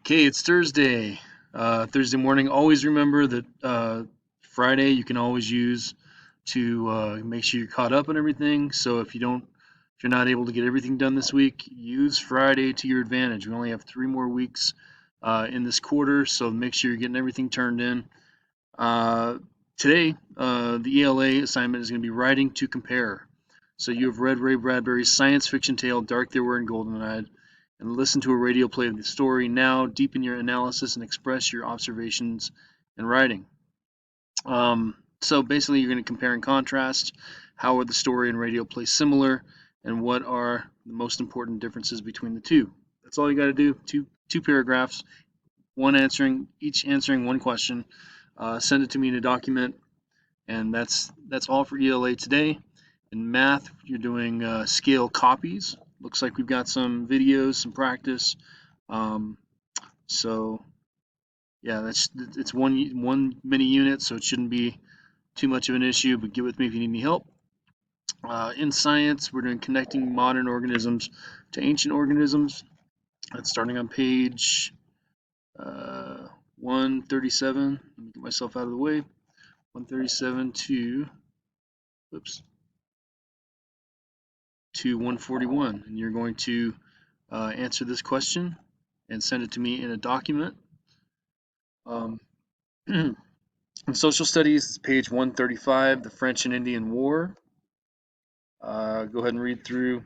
Okay, it's Thursday. Thursday morning. Always remember that Friday you can always use to make sure you're caught up on everything. So if you're not able to get everything done this week, use Friday to your advantage. We only have 3 more weeks in this quarter, so make sure you're getting everything turned in. Uh, Today, the ELA assignment is going to be writing to compare. So you have read Ray Bradbury's science fiction tale Dark They Were and Golden Eyed, and listen to a radio play of the story. Now deepen your analysis and express your observations in writing. So basically, you're going to compare and contrast. How are the story and radio play similar, and what are the most important differences between the two? That's all you got to do. Two paragraphs, each answering one question. Send it to me in a document, and that's all for ELA today. In math, you're doing scale copies. Looks like we've got some videos, some practice. Um, so yeah, it's one mini unit, so it shouldn't be too much of an issue. But get with me if you need any help. In science, we're doing connecting modern organisms to ancient organisms. That's starting on page 137. Let me get myself out of the way. 137 to, oops, to 141, and you're going to answer this question and send it to me in a document. Um, in social studies, it's page 135, the French and Indian War. Go ahead and read through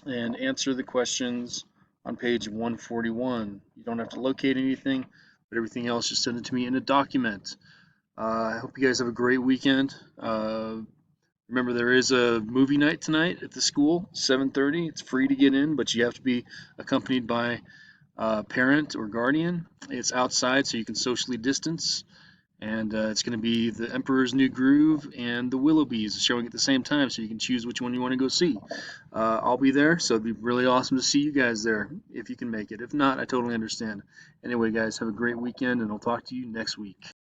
and answer the questions on page 141. You don't have to locate anything, but everything else, just send it to me in a document. I hope you guys have a great weekend. Remember, there is a movie night tonight at the school, 7:30. It's free to get in, but you have to be accompanied by a parent or guardian. It's outside, so you can socially distance. And it's going to be The Emperor's New Groove and The Willoughbys showing at the same time, so you can choose which one you want to go see. I'll be there, so it'd be really awesome to see you guys there if you can make it. If not, I totally understand. Anyway, guys, have a great weekend, and I'll talk to you next week.